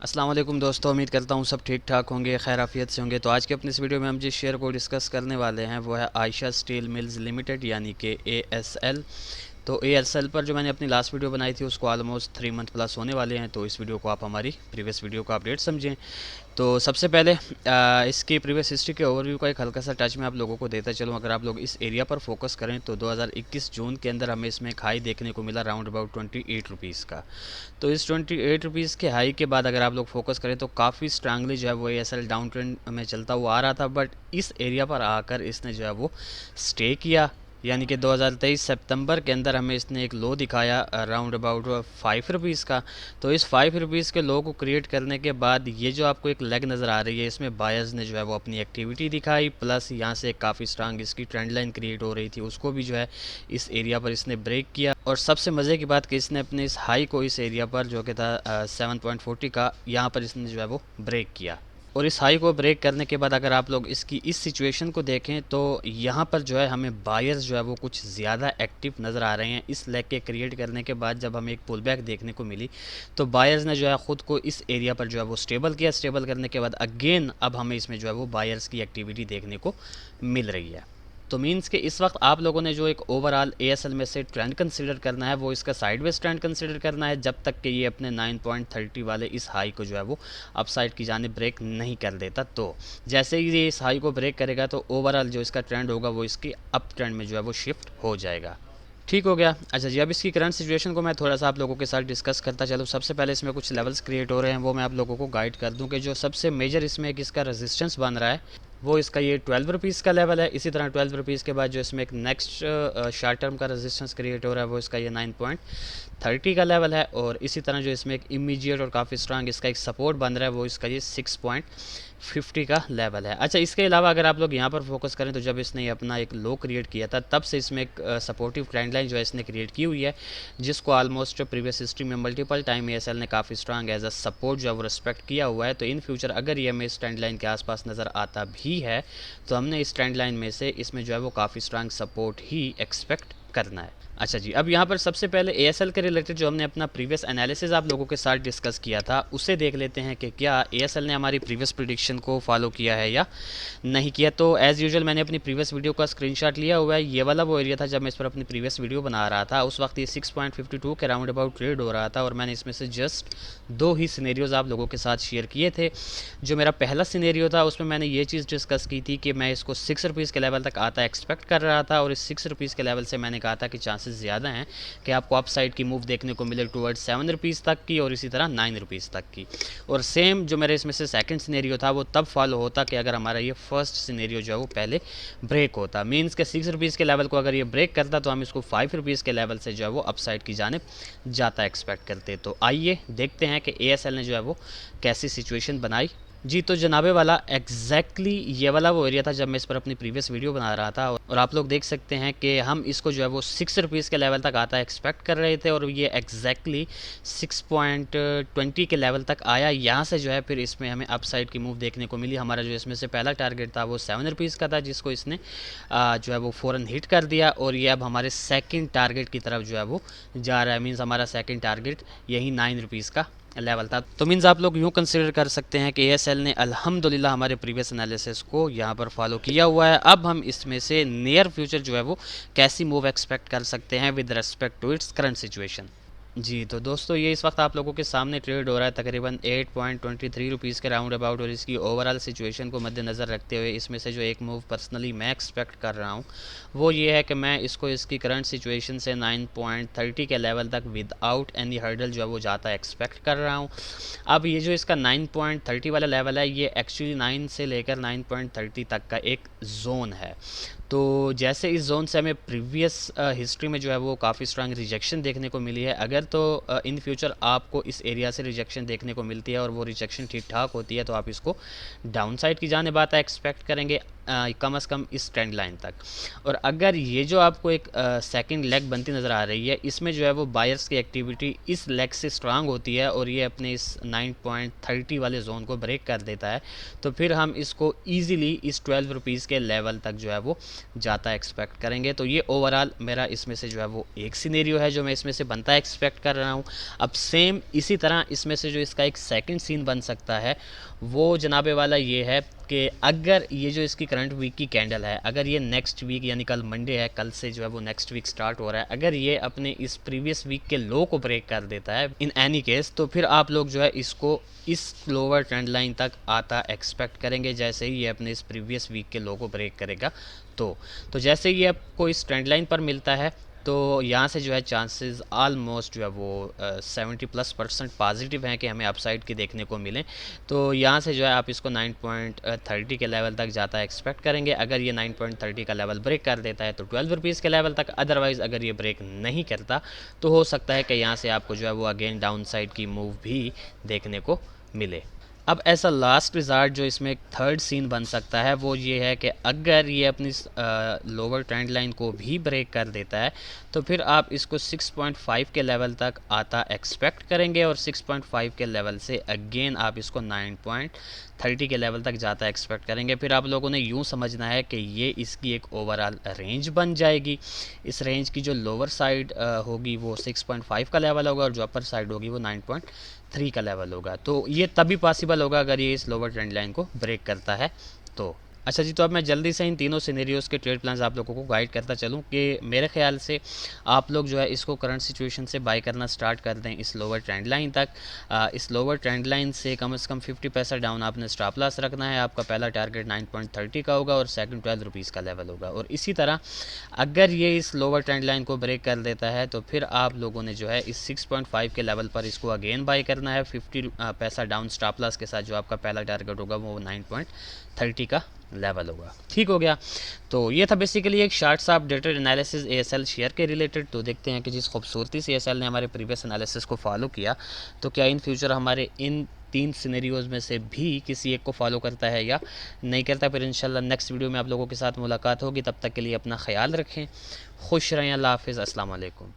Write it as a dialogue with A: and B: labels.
A: अस्सलाम वालेकुम दोस्तों, उम्मीद करता हूँ सब ठीक ठाक होंगे, खैर आफियत से होंगे। तो आज के अपने इस वीडियो में हम जिस शेयर को डिस्कस करने वाले हैं वो है आयशा स्टील मिल्स लिमिटेड यानी कि ASL। तो ASL पर जो मैंने अपनी लास्ट वीडियो बनाई थी उसको ऑलमोस्ट 3 मंथ प्लस होने वाले हैं। तो इस वीडियो को आप हमारी प्रीवियस वीडियो का अपडेट समझें। तो सबसे पहले इसकी प्रीवियस हिस्ट्री के ओवरव्यू का एक हल्का सा टच मैं आप लोगों को देता चलूँ। अगर आप लोग इस एरिया पर फोकस करें तो 2021 जून के अंदर हमें इसमें एक हाई देखने को मिला राउंड अबाउट 28 रुपीज़ का। तो इस 28 रुपीज़ के हाई के बाद अगर आप लोग फोकस करें तो काफ़ी स्ट्रांगली जो है वो ASL डाउन ट्रेंड में चलता हुआ आ रहा था, बट इस एरिया पर आकर इसने जो है वो स्टे किया। यानी कि 2023 सितंबर के अंदर हमें इसने एक लो दिखाया अराउंड अबाउट 5 रुपीज़ का। तो इस 5 रुपीज़ के लो को क्रिएट करने के बाद ये जो आपको एक लेग नज़र आ रही है, इसमें बायर्स ने जो है वो अपनी एक्टिविटी दिखाई, प्लस यहाँ से काफ़ी स्ट्रांग इसकी ट्रेंड लाइन क्रिएट हो रही थी, उसको भी जो है इस एरिया पर इसने ब्रेक किया। और सबसे मज़े की बात कि इसने अपने इस हाई को इस एरिया पर जो कि था 7.40 का, यहाँ पर इसने जो है वो ब्रेक किया। और इस हाई को ब्रेक करने के बाद अगर आप लोग इसकी इस सिचुएशन को देखें तो यहाँ पर जो है हमें बायर्स जो है वो कुछ ज़्यादा एक्टिव नज़र आ रहे हैं। इस लेग के क्रिएट करने के बाद जब हमें एक पुल बैक देखने को मिली तो बायर्स ने जो है ख़ुद को इस एरिया पर जो है वो स्टेबल किया। स्टेबल करने के बाद अगेन अब हमें इसमें जो है वो बायर्स की एक्टिविटी देखने को मिल रही है। तो मीन्स कि इस वक्त आप लोगों ने जो एक ओवरऑल ASL में से ट्रेंड कंसीडर करना है वो इसका साइडवेज ट्रेंड कंसीडर करना है, जब तक कि ये अपने 9.30 वाले इस हाई को जो है वो अपसाइड की जाने ब्रेक नहीं कर देता। तो जैसे ही ये इस हाई को ब्रेक करेगा तो ओवरऑल जो इसका ट्रेंड होगा वो इसकी अप ट्रेंड में जो है वो शिफ्ट हो जाएगा। ठीक हो गया। अच्छा जी, अब इसकी करंट सिचुएशन को मैं थोड़ा सा आप लोगों के साथ डिस्कस करता चलूँ। सबसे पहले इसमें कुछ लेवल्स क्रिएट हो रहे हैं, वो मैं आप लोगों को गाइड कर दूं कि जो सबसे मेजर इसमें एक इसका रेजिस्टेंस बन रहा है वो इसका ये 12 रुपीज़ का लेवल है। इसी तरह 12 रुपीज़ के बाद जो इसमें एक नेक्स्ट शॉर्ट टर्म का रेजिस्टेंस क्रिएट हो रहा है वो इसका ये 9.30 का लेवल है। और इसी तरह जो इसमें एक इमीडिएट और काफ़ी स्ट्रांग इसका एक सपोर्ट बन रहा है वो इसका ये 6.50 का लेवल है। अच्छा, इसके अलावा अगर आप लोग यहाँ पर फोकस करें तो जब इसने अपना एक लो क्रिएट किया था तब से इसमें एक सपोर्टिव ट्रेंड लाइन जो है इसने क्रिएट की हुई है, जिसको ऑलमोस्ट प्रीवियस हिस्ट्री में मल्टीपल टाइम ASL ने काफ़ी स्ट्रांग एज अ सपोर्ट जो है वो रिस्पेक्ट किया हुआ है। तो इन फ्यूचर अगर ये हमें इस ट्रेंड लाइन के आसपास नज़र आता भी है तो हमने इस ट्रेंड लाइन में से इसमें जो है वो काफ़ी स्ट्रांग सपोर्ट ही एक्सपेक्ट करना है। अच्छा जी, अब यहाँ पर सबसे पहले ASL के रिलेटेड जो हमने अपना प्रीवियस एनालिसिस आप लोगों के साथ डिस्कस किया था उसे देख लेते हैं कि क्या ASL ने हमारी प्रीवियस प्रिडिक्शन को फॉलो किया है या नहीं किया। तो एज़ यूजुअल मैंने अपनी प्रीवियस वीडियो का स्क्रीनशॉट लिया हुआ है। ये वाला वो एरिया था जब मैं इस पर अपनी प्रीवियस वीडियो बना रहा था, उस वक्त ये 6.52 के राउंड अबाउट ट्रेड हो रहा था और मैंने इसमें से जस्ट 2 ही सिनेरियोज़ आप लोगों के साथ शेयर किए थे। जो मेरा पहला सिनेरियो था उसमें मैंने ये चीज़ डिस्कस की थी कि मैं इसको 6 रुपीज़ के लेवल तक आता एक्सपेक्ट कर रहा था, और इस 6 रुपीज़ के लेवल से मैंने कहा था कि चांसेस ज़्यादा हैं कि आपको अप साइड की मूव देखने को मिले टुवर्ड्स 7 रुपीज़ तक की और इसी तरह 9 रुपीज़ तक की। और सेम जो मेरे इसमें से सेकंड सिनेरियो था वो तब फॉलो होता कि अगर हमारा ये फर्स्ट सिनेरियो जो है वो पहले ब्रेक होता। मीन्स के 6 रुपीज़ के लेवल को अगर ये ब्रेक करता तो हम इसको 5 रुपीज़ के लेवल से जो है वो अप साइड की जानिब जाता एक्सपेक्ट करते। तो आइए देखते हैं कि ASL ने जो है वो कैसी सिचुएशन बनाई। जी, तो जनाबे वाला एग्जैक्टली ये वाला वो एरिया था जब मैं इस पर अपनी प्रीवियस वीडियो बना रहा था, और आप लोग देख सकते हैं कि हम इसको जो है वो 6 रुपीज़ के लेवल तक आता एक्सपेक्ट कर रहे थे और ये एग्जैक्टली 6.20 के लेवल तक आया। यहाँ से जो है फिर इसमें हमें अप साइड की मूव देखने को मिली। हमारा जो इसमें से पहला टारगेट था वो 7 रुपीज़ का था, जिसको इसने जो है वो फ़ौरन हिट कर दिया और ये अब हमारे सेकेंड टारगेट की तरफ जो है वो जा रहा है। मीन्स हमारा सेकेंड टारगेट यही 9 रुपीज़ का लेवल था। तो मीन्स आप लोग यूँ कंसिडर कर सकते हैं कि ASL ने अल्हम्दुलिल्लाह हमारे प्रीवियस एनालिसिस को यहाँ पर फॉलो किया हुआ है। अब हम इसमें से नियर फ्यूचर जो है वो कैसी मूव एक्सपेक्ट कर सकते हैं with respect to its current situation. जी, तो दोस्तों ये इस वक्त आप लोगों के सामने ट्रेड हो रहा है तकरीबन 8.23 रुपीज़ के राउंड अबाउट, और इसकी ओवरऑल सिचुएशन को मद्देनज़र रखते हुए इसमें से जो एक मूव पर्सनली मैं एक्सपेक्ट कर रहा हूँ वो ये है कि मैं इसको इसकी करंट सिचुएशन से 9.30 के लेवल तक विदाउट एनी हर्डल जो है वो जाता एक्सपेक्ट कर रहा हूँ। अब ये जो इसका 9.30 वाला लेवल है ये एक्चुअली 9 से लेकर 9.30 तक का एक जोन है। तो जैसे इस जोन से हमें प्रीवियस हिस्ट्री में जो है वो काफ़ी स्ट्रांग रिजेक्शन देखने को मिली है। अगर तो इन फ्यूचर आपको इस एरिया से रिजेक्शन देखने को मिलती है और वो रिजेक्शन ठीक ठाक होती है तो आप इसको डाउन साइड की जाने बात एक्सपेक्ट करेंगे कम से कम इस ट्रेंड लाइन तक। और अगर ये जो आपको एक सेकंड लेग बनती नज़र आ रही है इसमें जो है वो बायर्स की एक्टिविटी इस लेग से स्ट्रांग होती है और ये अपने इस 9.30 वाले जोन को ब्रेक कर देता है, तो फिर हम इसको ईज़िली इस 12 रुपीज़ के लेवल तक जो है वो जाता एक्सपेक्ट करेंगे। तो ये ओवरऑल मेरा इसमें से जो है वो एक सिनेरियो है जो मैं इसमें से बनता एक्सपेक्ट कर रहा हूँ। अब सेम इसी तरह इसमें से जो इसका एक सेकंड सीन बन सकता है वो जनाबे वाला ये है कि अगर ये जो इसकी करंट वीक की कैंडल है, अगर ये नेक्स्ट वीक यानी कल मंडे है, कल से जो है वो नेक्स्ट वीक स्टार्ट हो रहा है, अगर ये अपने इस प्रीवियस वीक के लो को ब्रेक कर देता है इन एनी केस, तो फिर आप लोग जो है इसको इस लोअर ट्रेंड लाइन तक आता एक्सपेक्ट करेंगे जैसे ही ये अपने इस प्रीवियस वीक के लो को ब्रेक करेगा। तो जैसे ही आपको इस ट्रेंड लाइन पर मिलता है तो यहाँ से जो है चांसेस आलमोस्ट जो है वो 70+% पॉजिटिव हैं कि हमें अपसाइड की देखने को मिले। तो यहाँ से जो है आप इसको 9.30 के लेवल तक जाता है एक्सपेक्ट करेंगे। अगर ये 9.30 का लेवल ब्रेक कर देता है तो 12 रुपीज़ के लेवल तक, अदरवाइज़ अगर ये ब्रेक नहीं करता तो हो सकता है कि यहाँ से आपको जो है वो अगेन डाउन साइड की मूव भी देखने को मिले। अब ऐसा लास्ट रिज़ार्ट जो इसमें एक थर्ड सीन बन सकता है वो ये है कि अगर ये अपनी लोअर ट्रेंड लाइन को भी ब्रेक कर देता है तो फिर आप इसको 6.5 के लेवल तक आता एक्सपेक्ट करेंगे और 6.5 के लेवल से अगेन आप इसको 9.30 के लेवल तक जाता एक्सपेक्ट करेंगे। फिर आप लोगों ने यूँ समझना है कि ये इसकी एक ओवरऑल रेंज बन जाएगी। इस रेंज की जो लोअर साइड होगी वो 6.5 का लेवल होगा और जो अपर साइड होगी वो 9.3 का लेवल होगा। तो ये तभी पॉसिबल होगा अगर ये इस लोअर ट्रेंड लाइन को ब्रेक करता है तो। अच्छा जी, तो अब मैं जल्दी से इन तीनों सिनेरियोज़ के ट्रेड प्लान्स आप लोगों को गाइड करता चलूँ कि मेरे ख्याल से आप लोग जो है इसको करंट सिचुएशन से बाय करना स्टार्ट कर दें इस लोअर ट्रेंड लाइन तक। इस लोअर ट्रेंड लाइन से कम 50 पैसा डाउन आपने स्टॉप लॉस रखना है। आपका पहला टारगेट 9.30 का होगा और सेकंड 12 रुपीज़ का लेवल होगा। और इसी तरह अगर ये इस लोअर ट्रेंड लाइन को ब्रेक कर देता है तो फिर आप लोगों ने जो है इस 6.5 के लेवल पर इसको अगेन बाय करना है 50 पैसा डाउन स्टॉप लॉस के साथ। जो आपका पहला टारगेट होगा वो 9.30 का लेवल होगा। ठीक हो गया। तो ये था बेसिकली एक शार्ट सा अपडेटेड एनालिसिस एएसएल शेयर के रिलेटेड। तो देखते हैं कि जिस खूबसूरती से एएसएल ने हमारे प्रीवियस एनालिसिस को फॉलो किया तो क्या इन फ्यूचर हमारे इन 3 सिनेरियोज़ में से भी किसी एक को फॉलो करता है या नहीं करता। फिर इंशाल्लाह नेक्स्ट वीडियो में आप लोगों के साथ मुलाकात होगी। तब तक के लिए अपना ख्याल रखें, खुश रहें, अल्लाह हाफ़िज़, अस्सलाम वालेकुम।